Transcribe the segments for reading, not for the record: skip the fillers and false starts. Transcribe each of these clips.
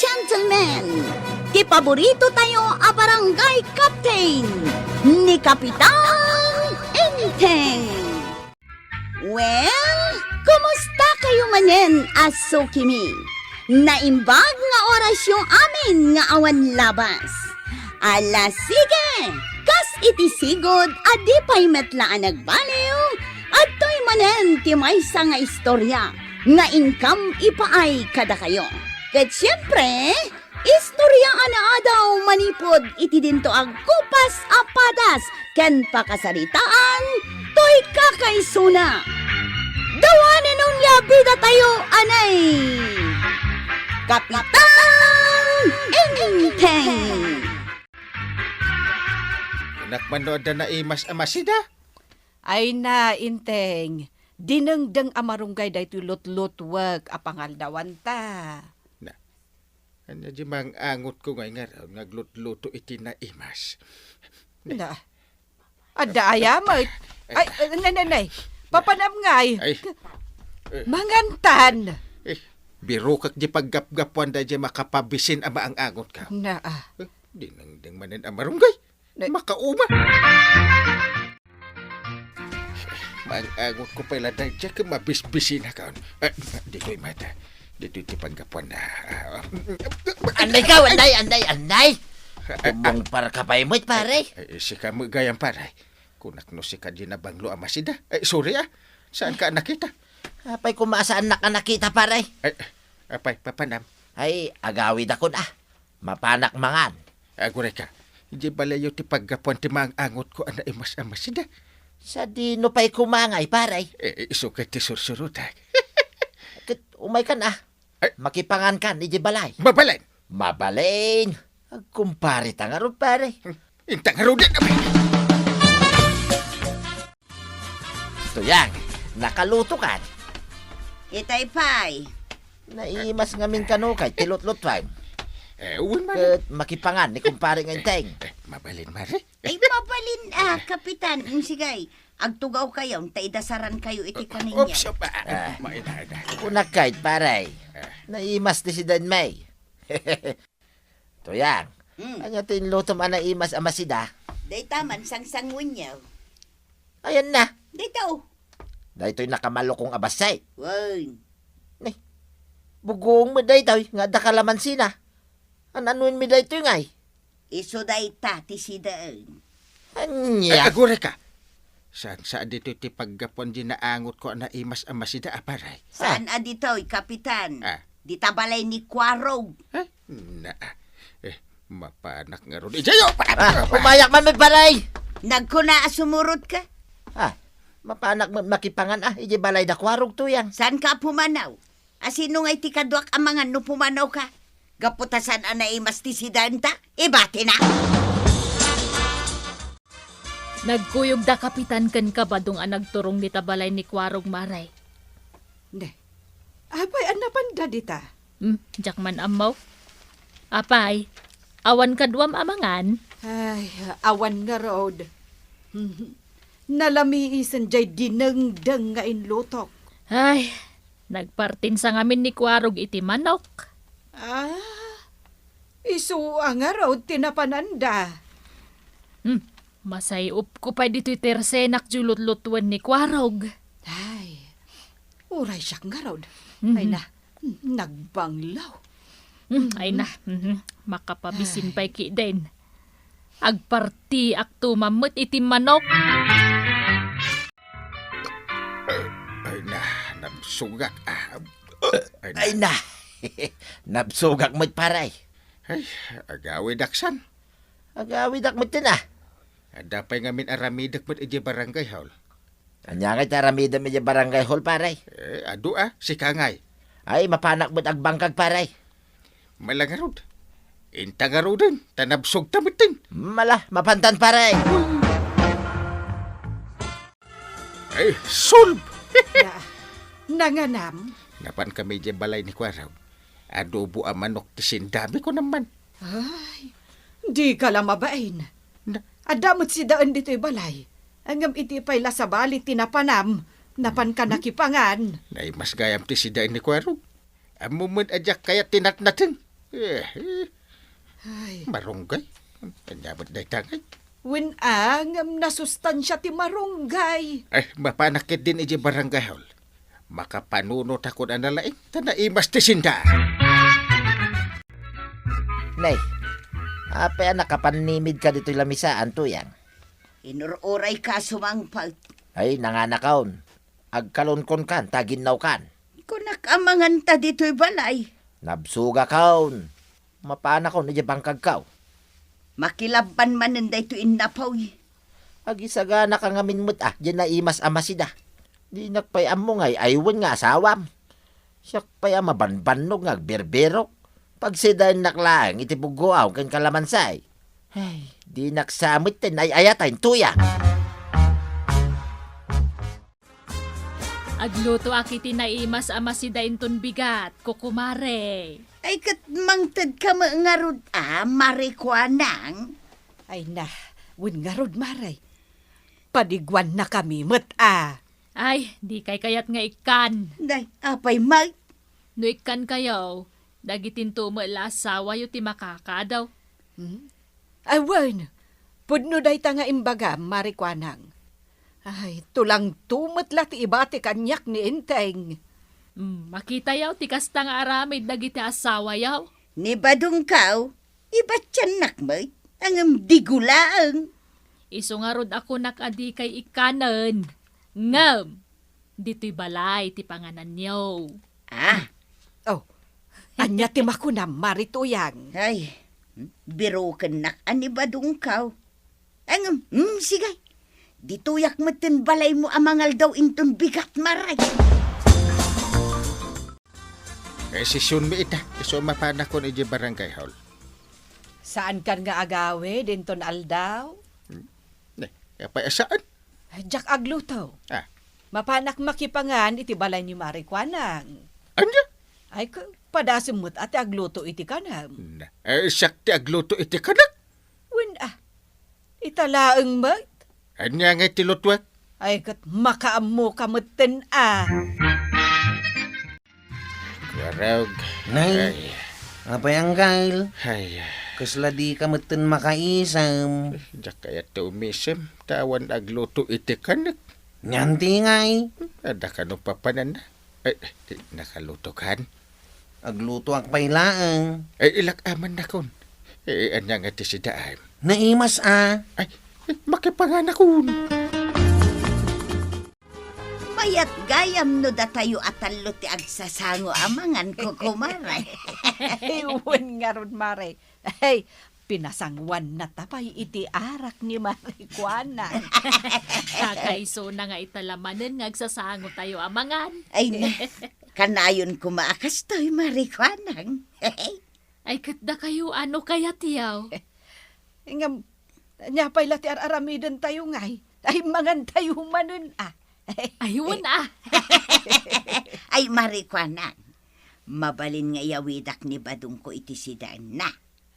gentlemen, ti paborito tayo a barangay captain ni Kapitan Enteng. Well, kumusta kayo manen, aso kimi? Naimbag nga oras yung amin nga awan labas. Ala sige, kas iti sigod adi pa'y metlaan nagbaliw at to'y manen ti maysa nga istorya nga income ipaay kada kayo. Ket siyempre, istorya ana daw manipod iti dinto ag kupas apadas ken pakasaritaan to'y kakaisuna. Dawanan nung labida tayo anay. Kapitan Enteng. Nakmanood na imas amasida. Ay na, Inteng. Dinengdeng amarunggay day tulot-lot wag apangaldawan ta. Ano di mang angot ko ngay nga naglut-luto iti na imas. Na. Ada ayamay. Ay, nanay. Papanam ngay. Ay, Mangantan. biro kak di paggap-gapuan da di makapabisin ama ang angot ka. Na. Di nang ding manin amarunggay. Makauma. Mangangot ko pala da di ka mabisbisin na kaon. Di ko'y mata. Dito iti paggapuan na. Anday ka, anday. Kumong para kapaymoy, pare. Si ka gayang paray. Kunak no si ka di na banglo amasida. Sorry saan ka nakita? Apay kumasaan na ka nakita, pare. Apay, papanam. Ay, agawid ako na. Mapanak mangan. Aguray ka. Hindi balayo ti paggapuan ti mga angot ko ana imas amasida. Sa dino pa'y kumangay, pare. Isukat ti sursurutak. Umay ka na. Makipangan ka, ni balay. Mabalin. Mabalin. Agkumpari tangarod, pare. Intangaro din naman. Tuyang, nakaluto ka. Itay pay. Naimas ngamin kanukay, tilot-lotwang. Uwan man. Makipangan, ni kumpari ng Inteng. Mabalin, mare. Ay mabalin Kapitan. Sigay, agtugaw kayo, taidasaran kayo iti kaninya. Oops, maina. Kunak kahit, pare. Naimas ni si Dan May. Tuyang, ano tinlutom ang naimas amasida? Day taman, sang-sangun niya. Ayan na. Day tao. Dahil nakamalokong abasay. Wow. Bugong mo dahil nga dakalaman sina. Anuin mi dahil ngay. Iso day ta, tisidaan. Anya. Aguray ka. Saan dito ti paggapuan di naangot ko na imas amasida aparay? Saan adito'y, Kapitan? Di tabalay ni Kwarog. Mapanak nga ron. Ijayo! Umayak man may paray. Nagkuna sumurot ka? Mapanak makipangan iji balay da kwarog tuyang. Saan ka pumanaw? Asino nga'y tikadwak ang mga no pumanaw ka? Gaputasan anay mas tisidan ta? Ibati na! Nagkuyog da kapitan ken kabadong ang nagturong ni tabalay ni Kwarog Maray. Ne. Apay, anapan da dita? Jakman amaw. Apay, awan kadwam amangan. Ay, awan nga road. Nalamiisan jay dinengdeng nga inlutok. Ay, nagpartin sa ngamin ni Kwarog iti manok. Isuwa nga road tinapananda. Masayop ko pa dito tersenak julot-lutuan ni Kwarog. Ay, uray siya nga road. Ay na, nagbanglaw. Ay na, makapabisin pa'y ki-den. Agparti ak tumamot iti manok. Ay na, nabsugak. Ay na. Nabsugak mo't paray. Ay, agawid aksan. Agawid ak mo't na. Dapay ngamin aramidak mo't iji barangay hall. Anya nga taramida mi barangay hall, paray. Adu si Kangay. Ay, mapanak mo't agbangkag, paray. Malangarod. Intangarod din. Tanabsog tamitin. Mala, mapantan, paray. Ay, solve! Nanganam? Napan kami dyan balay ni Kwaraw. Adobo ang manok tisindami ko naman. Ay, di ka lang mabain. Adamot si daan dito'y balay. Angam iti pa'y lasabali tinapanam. Napan ka nakipangan. Nay mas gayam ti si Dain ni Kwaraw. Amumad adyak kaya tinat natin. Ay, Marunggay. Kanyabot day tangay. wen ngam nasustansya ti marunggay. Mapanakit din iji barangay hall. Makapanunot ako na nalaing. Tanaimas ti sinda. Nay, apa nakapanimid ka dito lamisaan tuyang? Inururay ka sumangpag. Ay, nanganakaon. Agkalonkon kan, taginaw kan. Kunak amangan ta dito'y balay. Nabsuga kaon. Mapana ko, nadya bangkag kaw. Makilaban man nanda ito inapaw. Agisagana ka nga minmut dyan na imas amasida. Di nakpayam mo ngay, aywan nga asawam. Siyak paya mabanbanog nga, berberok. Pag sidain naklaang, itipugoaw kan kalamansay. Ay, di naksamit tin ay ayatayin tuya. Agluto akiti na imas ama si Dainton bigat, kukumare. Ay kat mangtad ka mangarod marikwanang. Ay na, wen nga rod maray. Padigwan na kami, Ay, di kay kayat nga ikan. Day, apay mag. No ikan kayo, dagitin tumala asawa yu ti makakadaw. Ay, wen, pudno day ta nga imbaga, marikwanang. Ay, tulang tumatla ti iba ti kanyak ni Inteng. Makita yaw, ti kasta nga aramid dagiti asawa yaw. Ni badong kaw, iba't yan nakmay. Ang digulaang. Iso nga rod ako nakadi kay ikanan. Ngam, dito'y balay ti panganan niyo. Oh, anya ti makunam, marituyang. Ay, biro ka nak ani badong kaw. Ang, sigay. Dituyak matin balay mo amangal daw inton bigat maray. Si Sun mi ita. Iso mapana ko ni iji barangay hall. Saan kan nga agawe, dinton aldaw? Apay saan? Jak agluto. Mapanak makipangan iti balay ni marikwanang. Anya? Ay, padasimot ati agluto iti kanam. Sakti agluto iti kanak. Wen italaang mat. Anya nga tilutwak. Ay, kat makaammo kamutin Kwarag. Nay, apa yang kail? Ay, Kasla di ka meten makaisam. jak kaya tumisem. Tawan agluto iti kanak. Nyanti ngay. Ada ka no papanan na. Nakaluto kan. Agluto ak pailaang. Ilak aman na kon. Anya nga ti sidaam. Naimas Makipanganak kun. Mayat gayam no datayo atalo ti agsasango amangan ko kumaray. Ay, wen nga ron, mare. Ay, pinasangwan na tapay iti arak ni marikwanang. Kakaiso na nga italamanin nga agsasango tayo amangan. Ay na, kanayon kumaakas to'y marikwanang. Ay katda kayo ano kaya tiyaw. Ngam, nyapay lati aramiden tayo ngay. Ay, mangan tayo manun Ayun Ay marikwanang, mabalin nga yawidak ni badong ko iti sidaan na.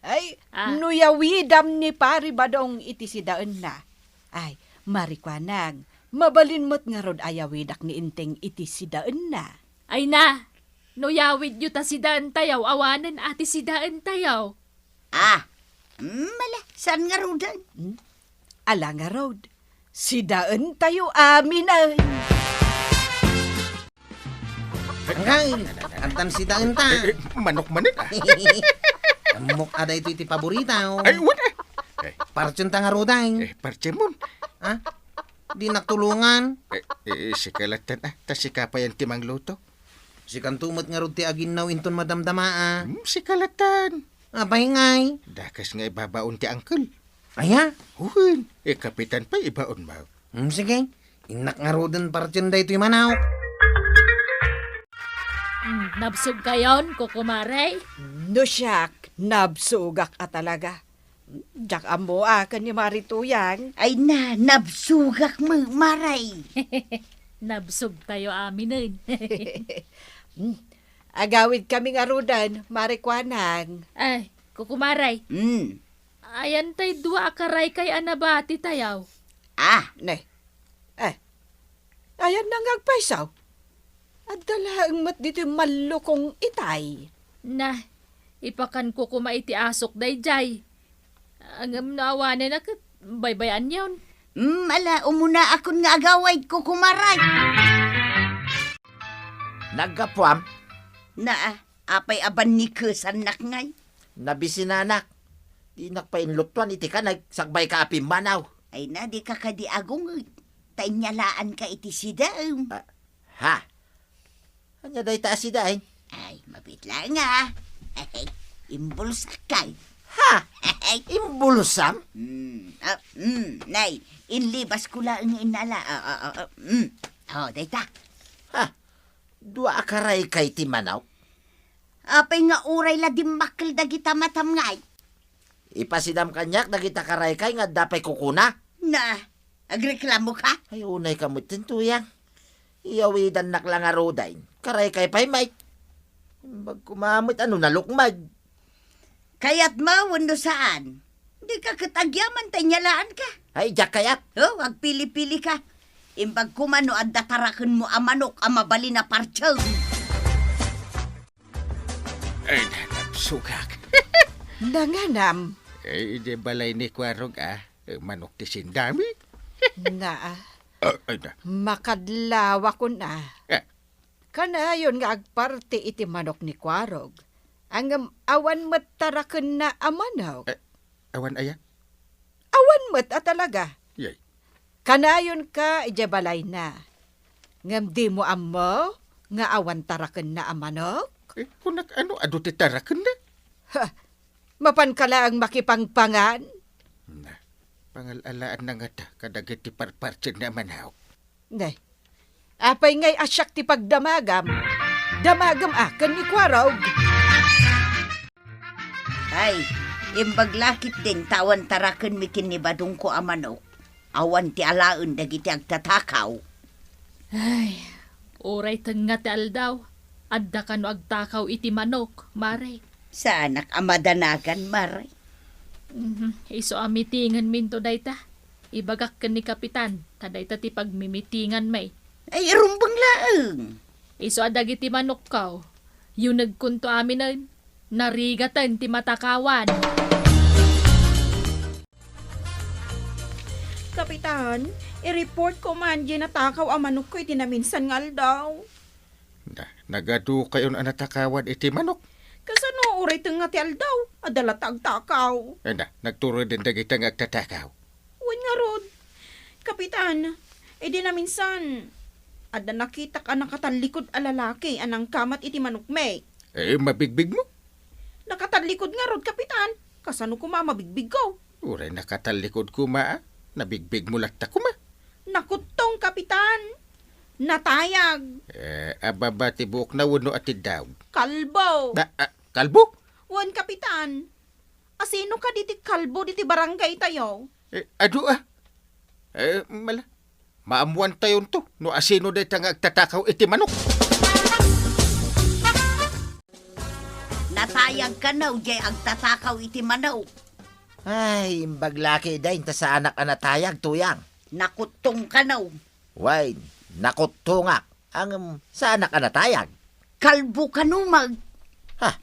Ay, nuyawidam ni pari badong iti sidaan na. Ay, marikwanang, mabalin mo't nga rod ayawidak ni Inteng iti sidaan na. Ay na, no yawid yu ta si daan tayaw, awanan ati si daan tayaw. Mala, saan nga rodan? Ala nga rod, sidaan tayo amin ay. Kail, antan si daen ta. Manok manin Amok ada itu iti paborita. Ay, wala. Parcun ta nga roday. Parchemon. Di naktulungan. Si kalatan tas si kapayan timang luto. Si kantumot nga rod ti aginaw inton madamdama Si kalatan. Apay ngay. Dakas nga ibabaon ti angkel. Aya? Huwin. Kapitan pa ibaon mo. Sige. Inak nga rodan parcun da ito'y manaw. Nabsog kayon, kukumaray. No siyak, nabsugak talaga. Jak ambo akan ni marituyang. Ay na, nabsugak mo, maray. Nabsog tayo aminin. Agawid kami nga rodan, marikwanang. Ay, kukumaray. Ayan tay dua akaray kay anabati tayaw. Ne. Ayan na ngagpaisaw. At dalaang mat dito malukong itay. Na, Ipakan ko kumaiti asok dayjay. Ang naawanan na kat baybayan yun. Ala, umuna akon nga agaway ko kumaray. Naggapuam, Na, apay aban ni kesanak ngay. nabisinanak. Di nakpainlutuan iti ka, nagsagbay ka apim manaw. Ay na, di ka kadiagong. Tainyalaan ka iti sidaam. Ha? Anya day taas si dahin? Ay, mabit lang nga. Ay, imbulsak kay. Ha? Ay, Imbulsam? nay, inlibas ko lang ang inala. Dayta. Ha? Dua akaray kay ti manaw? Apay nga uray la dimakkel dagita matam ngay. Ipasidam kanyak, nagita karay kay nga dapay kukuna. Na, agreklamo ka? Ay, unay kamot tuyang. Iyawidan naklang arodain. Karay kay pay may. Bag kumamot, ano nalukmag. Kaya't mawon saan? Di ka katagyaman, tanyalaan ka. Ay, jak kayat. Oh, wag pili-pili ka. Imbag kumano at datarakan mo amanok ang mabali na partsyon. Ay, nanapsugak. Nanganam. Ay, di balay ni Kwarog manok ti sindami. Na, Ay na. makadlawa ko na. Eh, Kanayon nga agparte iti manok ni Kwarog. Ang awan mataraken na amanaw. awan aya? Awan mat talaga. Yay. Kanayon ka ijabalay na. Ngam di mo amo nga awan taraken na amanok. Kunak ano, ado ti tarakan na? Mapan ka lang makipangpangan. Na, pangalalaan na nga ta, kadagit ti parpartsin na manaw. Nay, apay ngay asyak ti pagdamagam. Damagam akan ni Kwarog. Ay, imbag lakit din tawan tarakan mi kinibadong ko amanok. Awan ti alaen dagiti agtatakaw. Ay, oray tenga ti aldaw. Adda ka no agtakaw iti manok, mare. Sa anak amadanagan, maray. Iso amitingan minto dayta. Ibagak ka ni kapitan, kadayta ti pagmimitingan may. Ay, rumbang laeng. Iso adag iti manok kaw. Yung nagkunto amin na narigatan ti matakawan. Kapitan, i-report ko man di natakaw ang manok ko iti naminsan ngal daw. Na, nagadu kayo na natakawan iti manok. Kasano uray nga ti aldaw, adala tagtakaw. Ay na, nagturo din dagitang agtatakaw. Uwan nga rod. Kapitan, edi naminsan, ada nakita ka nakatalikod a lalaki anang kamat iti manok may. Mabigbig mo? Nakatalikod nga rod, kapitan. Kasano ko mabigbig ko? Uray nakatalikod ko nabigbig mo latta ko Nakutong, kapitan. Natayag. Ababa ti buok na wano at daw. Kalbo. Kalbo? Uwan, kapitan. Asino ka diti kalbo diti barangay tayo? Ado mala. Maamuan tayon to. No asino day tang agtatakaw iti manok. Natayag ka na, ujay agtatakaw iti manaw. Ay, imbaglaki dahin ta sa anak anatayag tuyang. Nakutong ka na. Why, nakutungak ang sa anak anatayag. Kalbo ka numag. Ha?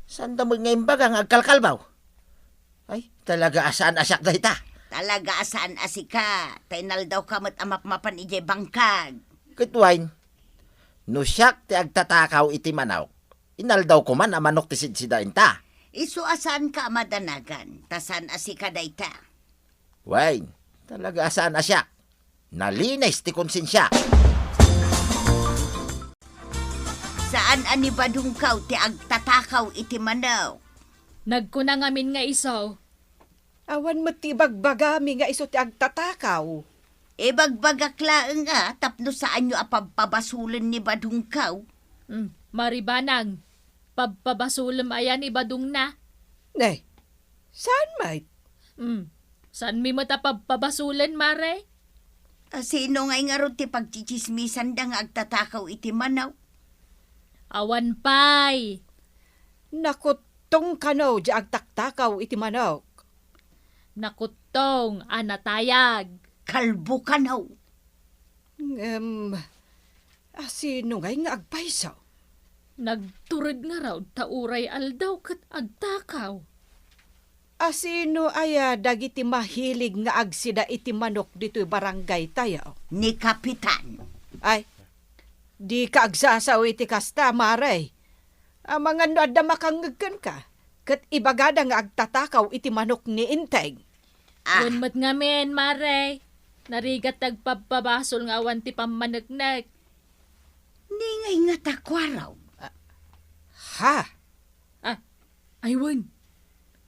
Saan da mo ngayon bagang agkalkalbaw? Ay, talaga asaan asyak dahi ta. Talaga asaan asika. Tainal daw kamot amap-mapan ijay bangkag. Kitwain, no siyak ti agtatakaw iti manaw. Inal daw ko man amanok ti sidsidain ta. Isu asaan ka madanagan. Tasan asika dayta. Why, talaga asaan asyak. Nalinis ti konsensya. Saan anibadong kaw ti agtatakaw iti manaw? Nagkunang amin nga iso. Awan matibagbagami nga iso ti agtatakaw. Bagbagak laeng nga tapno saan nyo apababasulan ni badong kaw? Maribanang, pabpabasulam ayan ibadong na. Nay, saan may? Saan mi matapabpabasulan, mare? Sino nga nga ron ti pagchichismisan da nga agtatakaw iti manaw? Awan pay. Nakutong kano di agtaktakaw iti manok. Nakutong, anatayag. Kalbo ka naw. Sino nga agpaisaw? Nagturod nga raw tauray aldaw kat agtakaw. Asino aya dagiti mahilig nga agsida iti manok dito'y barangay tayo? Ni Kapitan. Ay, di ka agsasaw iti kasta, maray. Mga no adda makangagkan ka, kat ibagada nga agtatakaw iti manok ni Inteng. Yun nga men, Mare. Narigat tagpapabasol nga awan ti pamanagnag. Ningay nga takwaraw. Ha? Aywan,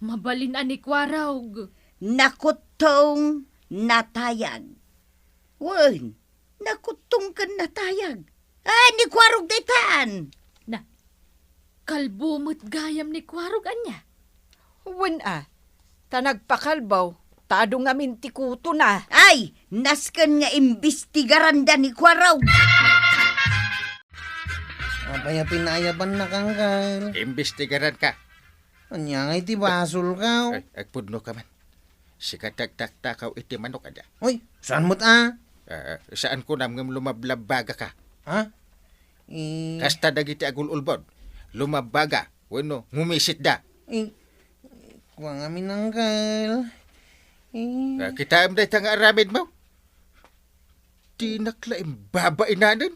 mabalin ani kwaraw. Nakutong natayag. Wen, nakutong kan natayag. Ni kwarog daytan. Na, kalbumot gayam ni kwarog anya. Wen tanagpakalbaw, tado nga mintikuto na. Ay, nasken nga imbestigaran da ni kwaraw. Apaya pinayaban na kanggal. Imbestigaran ka. Anya nga iti basol ka. Ay, agpudno ka man. Sikat tagtakaw iti manok ada. Oy, saan mo't ah? Saan ko nam ngam lumablabaga ka? Ha? Kasta dagiti agul ulbod. Lumabaga. Wano, ngumisit da. Kuha nga minanggal. Kita am day nga aramid mo. Di naklaim babae nanin.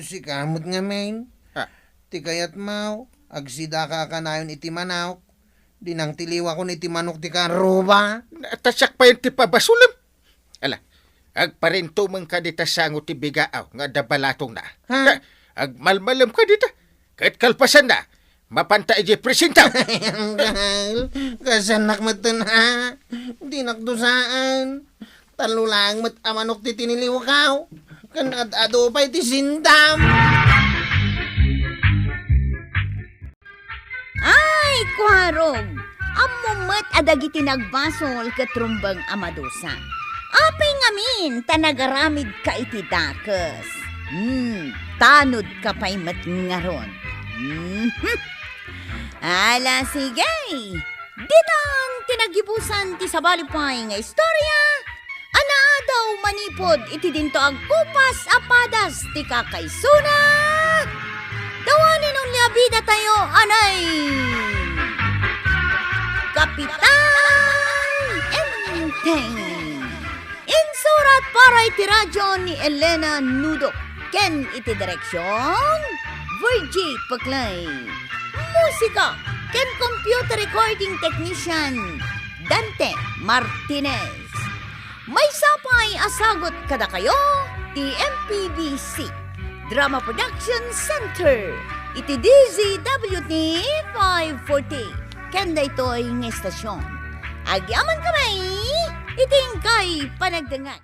Si kamot nga men. Ha? Ti kayat mau. Agsida ka kanayon iti manok. Di nang tiliwa ko iti manok ti karuba. Natasyak pa yung tipabasulim. Ala, agparinto man ka dita sango ti bigaaw nga dabalatong na. Ha? Agmalmalam ka dita. Kahit kalpasan na. Mapanta iji presintaw. Anggal, kasanak matan ha. Di nakdusaan. Talo lang mat amanok ti tiniliwakaw. Kan ado pa iti sindam. Ay, kwarog. Amumat adagiti nagbasol katrumbang amadosa. Apay ngamin, tanagaramid ka iti dakes. Tanod ka pa'y matngaron. Ala, sige. Ditang tinagibusan ti sabalipay nga istorya. Ana daw manipod iti dinto agkupas apadas ti kakaysuna. Dawanin ng liabida tayo, anay! Kapitan Enteng! Insurat para iti radyo ni Elena Nudok. Ken iti direksyon, Virgie Paklay. Musika, ken computer recording technician, Dante Martinez. May sapay asagot kada kayo, ti MPBC. Drama Production Center. Iti DZWT 540. Kanda ito'y ng estasyon. Agyaman kamay, iting kay panagdangan.